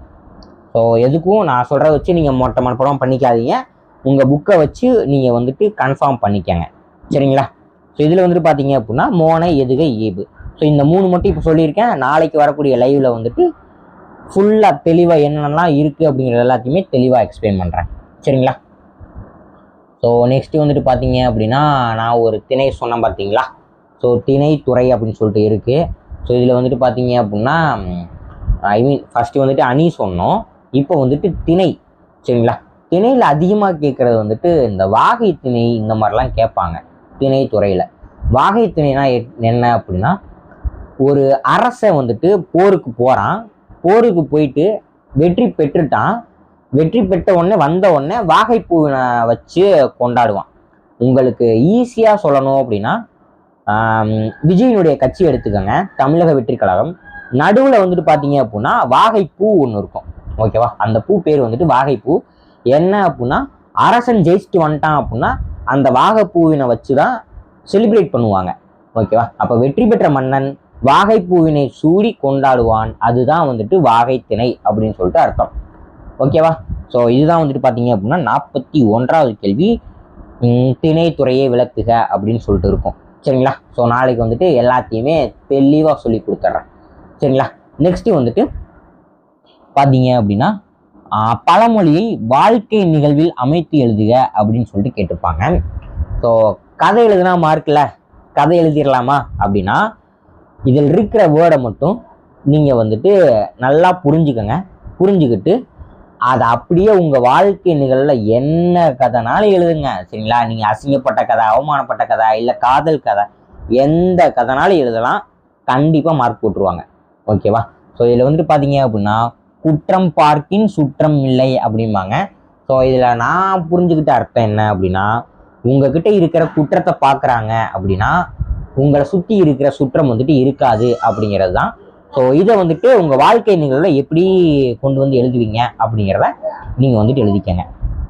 ஸோ எதுக்கும் நான் சொல்கிறத வச்சு நீங்கள் மொட்டை மனப்படம் பண்ணிக்காதீங்க, உங்கள் புக்கை வச்சு நீங்கள் வந்துட்டு கன்ஃபார்ம் பண்ணிக்கங்க. சரிங்களா? ஸோ இதில் வந்துட்டு பார்த்தீங்க அப்படின்னா மோனை, எதுகை, இயைபு. ஸோ இந்த 3 மட்டும் இப்போ சொல்லியிருக்கேன். நாளைக்கு வரக்கூடிய லைவில் வந்துட்டு ஃபுல்லாக தெளிவாக என்னென்னலாம் இருக்குது அப்படிங்கிறது எல்லாத்தையுமே தெளிவாக எக்ஸ்பிளைன் பண்ணுறேன். சரிங்களா? ஸோ நெக்ஸ்ட்டு வந்துட்டு பார்த்தீங்க அப்படின்னா நான் ஒரு திணை சொன்னேன் பார்த்தீங்களா? ஸோ திணை துறை அப்படின்னு சொல்லிட்டு இருக்குது. ஸோ இதில் வந்துட்டு பார்த்தீங்க அப்படின்னா ஃபஸ்ட்டு வந்துட்டு அணி சொன்னோம், இப்போ வந்துட்டு திணை. சரிங்களா? திணையில் அதிகமாக கேட்குறது வந்துட்டு இந்த வாகை திணை, இந்த மாதிரிலாம் கேட்பாங்க திணை துறையில். வாகை திணைனா என்ன அப்படின்னா, ஒரு அரசன் வந்துட்டு போருக்கு போகிறான், போருக்கு போயிட்டு வெற்றி பெற்றுட்டான், வெற்றி பெற்ற உடனே வந்த உடனே வாகைப்பூவினை வச்சு கொண்டாடுவான். உங்களுக்கு ஈஸியாக சொல்லணும் அப்படின்னா விஜயனுடைய கட்சி எடுத்துக்கோங்க, தமிழக வெற்றி கழகம். நடுவில் வந்துட்டு பார்த்தீங்க அப்படின்னா வாகைப்பூ ஒன்று இருக்கும். ஓகேவா? அந்த பூ பேர் வந்துட்டு வாகைப்பூ. என்ன அப்படின்னா அரசன் ஜெயிச்சுட்டு வந்துட்டான் அப்படின்னா அந்த வாகைப்பூவினை வச்சு தான் செலிப்ரேட் பண்ணுவாங்க. ஓகேவா? அப்போ வெற்றி பெற்ற மன்னன் வாகைப்பூவினை சூடி கொண்டாடுவான், அதுதான் வந்துட்டு வாகை திணை அப்படின்னு சொல்லிட்டு அர்த்தம். ஓகேவா? ஸோ இதுதான் வந்துட்டு பார்த்தீங்க அப்படின்னா 41வது கேள்வி, திணை துறையை விளக்குக அப்படின்னு சொல்லிட்டு இருக்கும். சரிங்களா? ஸோ நாளைக்கு வந்துட்டு எல்லாத்தையுமே தெளிவாக சொல்லி கொடுத்துட்றேன். சரிங்களா? நெக்ஸ்ட்டு வந்துட்டு பார்த்தீங்க அப்படின்னா பழமொழியை வாழ்க்கை நிகழ்வில் அமைத்து எழுதுக அப்படின்னு சொல்லிட்டு கேட்டிருப்பாங்க. ஸோ கதை எழுதுனா மார்க்கில் கதை எழுதிடலாமா அப்படின்னா இதில் இருக்கிற வேர்டை மட்டும் நீங்கள் வந்துட்டு நல்லா புரிஞ்சுக்கிட்டு அதை அப்படியே உங்கள் வாழ்க்கை நிகழ்வில் என்ன கதைனாலும் எழுதுங்க. சரிங்களா? நீங்கள் அசிங்கப்பட்ட கதை, அவமானப்பட்ட கதை, இல்லை காதல் கதை, எந்த கதைனாலும் எழுதலாம், கண்டிப்பாக மார்க் போட்டுருவாங்க. ஓகேவா? ஸோ இதில் வந்துட்டு பார்த்தீங்க அப்படின்னா குற்றம் பார்க்கின் சுற்றம் இல்லை அப்படிம்பாங்க. ஸோ இதில் நான் புரிஞ்சுக்கிட்ட அர்த்தம் என்ன அப்படின்னா, உங்ககிட்ட இருக்கிற குற்றத்தை பார்க்குறாங்க அப்படின்னா உங்களை சுற்றி இருக்கிற சுற்றம் வந்துட்டு இருக்காது அப்படிங்கிறது தான். ஸோ இதை வந்துட்டு உங்கள் வாழ்க்கை நிகழ்வில் எப்படி கொண்டு வந்து எழுதுவீங்க அப்படிங்கிறத நீங்கள் வந்துட்டு எழுதிக்கங்க.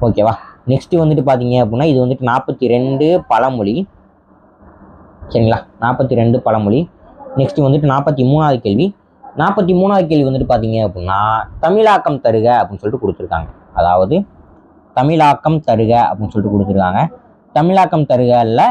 ஓகேவா? நெக்ஸ்ட்டு வந்துட்டு பார்த்தீங்க அப்படின்னா இது வந்துட்டு 42 பழமொழி. சரிங்களா? 42 பழமொழி. நெக்ஸ்ட்டு வந்துட்டு 43வது கேள்வி. 43வது கேள்வி வந்துட்டு பார்த்தீங்க அப்படின்னா தமிழாக்கம் தருக அப்படின்னு சொல்லிட்டு கொடுத்துருக்காங்க. அதாவது தமிழாக்கம் தருக அப்படின்னு சொல்லிட்டு கொடுத்துருக்காங்க. தமிழாக்கம் தருகல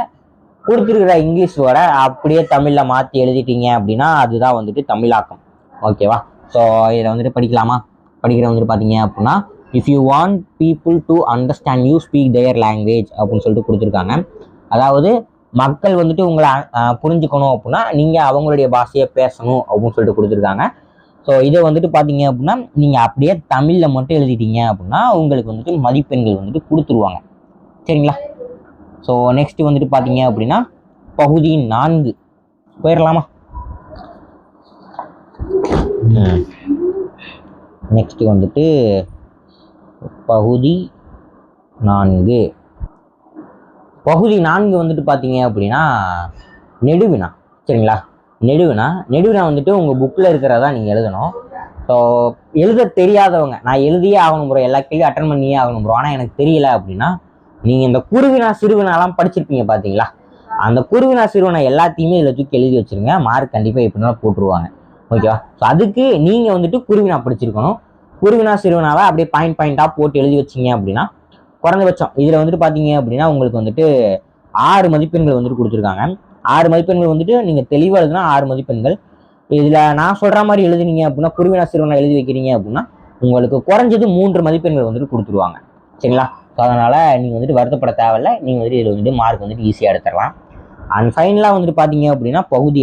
கொடுத்துருக்கிற இங்கிலீஷ் வேர்டை அப்படியே தமிழில் மாற்றி எழுதிட்டீங்க அப்படின்னா அதுதான் வந்துட்டு தமிழாக்கம். ஓகேவா? ஸோ இதில் வந்துட்டு படிக்கிற வந்துட்டு பார்த்தீங்க அப்படின்னா if you want people to understand you speak their language அப்படின்னு சொல்லிட்டு கொடுத்துருக்காங்க. அதாவது மக்கள் வந்துட்டு உங்களை புரிஞ்சுக்கணும் அப்படின்னா நீங்கள் அவங்களுடைய பாஷையை பேசணும் அப்படின்னு சொல்லிட்டு கொடுத்துருக்காங்க. ஸோ இதை வந்துட்டு பார்த்தீங்க அப்படின்னா நீங்கள் அப்படியே தமிழில் மட்டும் எழுதிட்டீங்க அப்படின்னா உங்களுக்கு வந்துட்டு மதிப்பெண்கள் வந்துட்டு கொடுத்துருவாங்க. சரிங்களா? ஸோ நெக்ஸ்ட் வந்துட்டு பார்த்தீங்க அப்படின்னா பகுதி 4 போயிடலாமா? நெக்ஸ்ட் வந்துட்டு பகுதி 4. பகுதி 4 வந்துட்டு பார்த்தீங்க அப்படின்னா நெடுவினா. சரிங்களா? நெடுவினா வந்துட்டு உங்கள் புக்கில் இருக்கிறதா நீங்கள் எழுதணும். ஸோ எழுத தெரியாதவங்க, நான் எழுதியே ஆகணும் ப்ரோ, எல்லா கேள்வியும் அட்டன் பண்ணியே ஆகணும் ப்ரோ, ஆனால் எனக்கு தெரியல அப்படின்னா நீங்கள் இந்த குருவினா சிறுவினாலாம் படிச்சிருப்பீங்க பார்த்தீங்களா, அந்த குருவினா சிறுவினா எல்லாத்தையுமே இதில் தூக்கி எழுதி வச்சுருங்க, மார்க் கண்டிப்பாக எப்படினாலும் போட்டுருவாங்க. ஓகேவா? ஸோ அதுக்கு நீங்கள் வந்துட்டு குருவினா படிச்சிருக்கணும். குருவினா சிறுவினாவை அப்படியே பாயிண்டாக போட்டு எழுதி வச்சிங்க அப்படின்னா குறைந்தபட்சம் இதில் வந்துட்டு பார்த்தீங்க அப்படின்னா உங்களுக்கு வந்துட்டு 6 மதிப்பெண்கள் வந்துட்டு கொடுத்துருக்காங்க. 6 மதிப்பெண்கள் வந்துட்டு நீங்கள் தெளிவாக எழுதுனா 6 மதிப்பெண்கள். இதில் நான் சொல்கிற மாதிரி எழுதுனீங்க அப்படின்னா குருவினா சிறுவனா எழுதி வைக்கிறீங்க அப்படின்னா உங்களுக்கு குறைஞ்சது 3 மதிப்பெண்கள் வந்துட்டு கொடுத்துருவாங்க. சரிங்களா? ஸோ அதனால் நீங்கள் வந்துட்டு வருத்தப்பட தேவையில்லை. நீங்கள் வந்துட்டு இதில் வந்துட்டு மார்க் வந்துட்டு ஈஸியாக எடுத்துடலாம். அண்ட் ஃபைனலாக வந்துட்டு பார்த்தீங்க அப்படின்னா பகுதி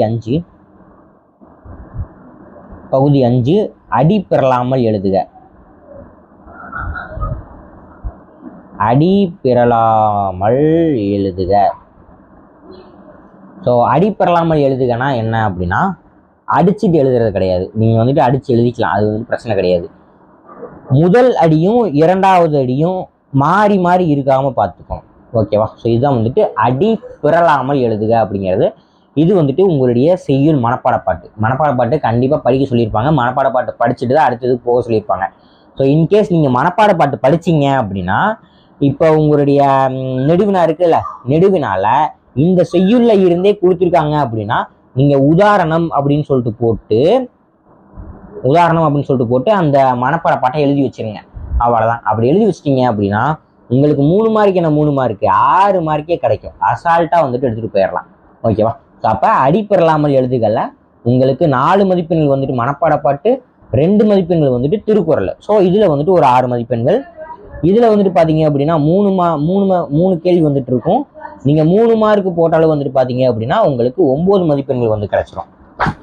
5 அடி பெறலாமல் எழுதுக. அடி பெறலாமல் எழுதுக. ஸோ அடி பெறலாமல் எழுதுகனா என்ன அப்படின்னா அடிச்சுட்டு எழுதுறது கிடையாது. நீங்கள் வந்துட்டு அடித்து எழுதிக்கலாம், அது வந்து பிரச்சனை கிடையாது. முதல் அடியும் இரண்டாவது அடியும் மாறி மாறி இருக்காமல் பார்த்துக்கணும். ஓகேவா? ஸோ இதுதான் வந்துட்டு அடி பிறலாமல் எழுதுக அப்படிங்கிறது. இது வந்துட்டு உங்களுடைய செய்யுள் மனப்பாடப்பாட்டு கண்டிப்பாக படிக்க சொல்லியிருப்பாங்க. மனப்பாடப்பாட்டு படிச்சுட்டு தான் அடுத்தது போக சொல்லியிருப்பாங்க. ஸோ இன்கேஸ் நீங்கள் மனப்பாடப்பாட்டு படிச்சிங்க அப்படின்னா இப்போ உங்களுடைய நெடுவினா இருக்குல்ல, நெடுவினால இந்த செய்யுள்ல இருந்தே கொடுத்துருக்காங்க அப்படின்னா நீங்கள் உதாரணம் அப்படின்னு சொல்லிட்டு போட்டு அந்த மனப்பாடப்பாட்டை எழுதி வச்சிருங்க. அவ்வளோதான். அப்படி எழுதி வச்சிட்டிங்க அப்படின்னா உங்களுக்கு 3 மார்க்கு என்ன 3 மார்க்கு 6 மார்க்கே கிடைக்கும். அசால்ட்டாக வந்துட்டு எடுத்துகிட்டு போயிடலாம். ஓகேவா? ஸோ அப்போ அடி பெறலாமல் எழுதுகள்ல உங்களுக்கு 4 மதிப்பெண்கள் வந்துட்டு மனப்பாடப்பாட்டு, 2 மதிப்பெண்கள் வந்துட்டு திருக்குறள். ஸோ இதில் வந்துட்டு ஒரு 6 மதிப்பெண்கள். இதில் வந்துட்டு பார்த்தீங்க அப்படின்னா 3 கேள்வி வந்துட்டு இருக்கும். நீங்கள் 3 மார்க்கு போட்டாலும் வந்துட்டு பார்த்தீங்க அப்படின்னா உங்களுக்கு 9 மதிப்பெண்கள் வந்து கிடைச்சிரும்.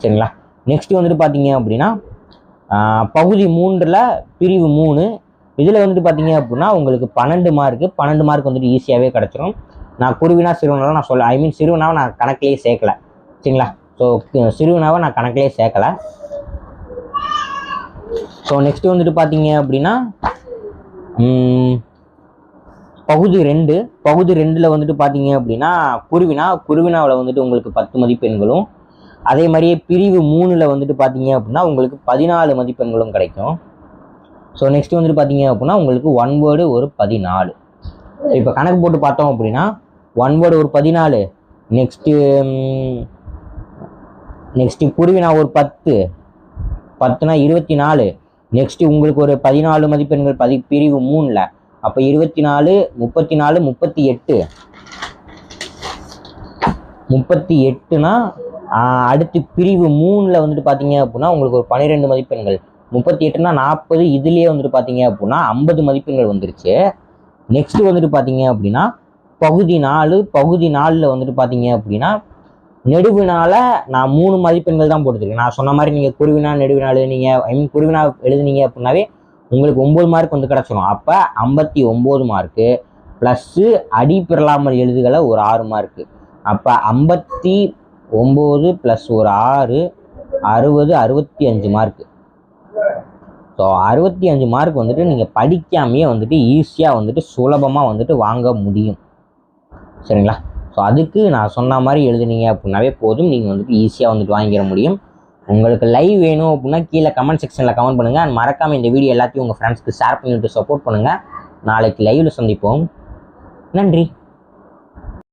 சரிங்களா? நெக்ஸ்ட் வந்துட்டு பார்த்தீங்க அப்படின்னா பகுதி 3ல் பிரிவு 3 இதில் வந்துட்டு பார்த்தீங்க அப்படின்னா உங்களுக்கு 12 மார்க் வந்துட்டு ஈஸியாகவே கிடச்சிரும். நான் குருவினா சிறுவனாலாம் நான் சொல்ல சிறுவனாவை நான் கணக்கிலேயே சேர்க்கலை. சரிங்களா? ஸோ சிறுவனாவை நான் கணக்கிலேயே சேர்க்கலை. ஸோ நெக்ஸ்ட் வந்துட்டு பார்த்தீங்க அப்படின்னா பகுதி 2ல் வந்துட்டு பார்த்தீங்க அப்படின்னா குருவினாவில் வந்துட்டு உங்களுக்கு 10 மதிப்பெண்களும், அதே மாதிரியே பிரிவு 3ல் வந்துட்டு பார்த்தீங்க அப்படின்னா உங்களுக்கு 14 மதிப்பெண்களும் கிடைக்கும். ஸோ நெக்ஸ்ட் வந்துட்டு பார்த்தீங்க அப்படின்னா உங்களுக்கு 1 வேர்டு ஒரு 14. இப்போ கணக்கு போட்டு பார்த்தோம் அப்படின்னா 1 வேர்டு ஒரு 14, நெக்ஸ்ட்டு குருவினா ஒரு 10னா 24, நெக்ஸ்ட்டு உங்களுக்கு ஒரு 14 மதிப்பெண்கள் பிரிவு 3ல். அப்போ 24, 34, 38னா அடுத்து பிரிவு 3ல் வந்துட்டு பார்த்தீங்க அப்படின்னா உங்களுக்கு ஒரு 12 மதிப்பெண்கள். 38னா 40, இதுலேயே வந்துட்டு பார்த்தீங்க அப்படின்னா 50 மதிப்பெண்கள் வந்துருச்சு. நெக்ஸ்ட் வந்துட்டு பார்த்தீங்க அப்படின்னா பகுதி 4ல் வந்துட்டு பார்த்தீங்க அப்படின்னா நெடுவினால நான் 3 மதிப்பெண்கள் தான் போட்டுருக்கேன். நான் சொன்ன மாதிரி நீங்கள் குருவினா நெடுவினா எழுதுனீங்க, குருவினா எழுதுனீங்க அப்படின்னாவே உங்களுக்கு 9 மார்க் வந்து கிடச்சிடும். அப்போ 59 மார்க்கு ப்ளஸ்ஸு அடி பெறலாமல் எழுதுகளை ஒரு 6 மார்க்கு. அப்போ 59 ப்ளஸ் ஒரு 6 60, 65 மார்க்கு. ஸோ 65 மார்க் வந்துட்டு நீங்கள் படிக்காமையே வந்துட்டு ஈஸியாக வந்துட்டு சுலபமாக வந்துட்டு வாங்க முடியும். சரிங்களா? ஸோ அதுக்கு நான் சொன்ன மாதிரி எழுதுனீங்க அப்படின்னாவே போதும், நீங்கள் வந்துட்டு ஈஸியாக வந்துட்டு வாங்கிட முடியும். உங்களுக்கு லைவ் வேணும் அப்படின்னா கீழே கமெண்ட் செக்ஷனில் கமெண்ட் பண்ணுங்கள். அண்ட் மறக்காமல் இந்த வீடியோ எல்லாத்தையும் உங்கள் ஃப்ரெண்ட்ஸ்க்கு ஷேர் பண்ணிவிட்டு சப்போர்ட் பண்ணுங்கள். நாளைக்கு லைவில் சந்திப்போம். நன்றி.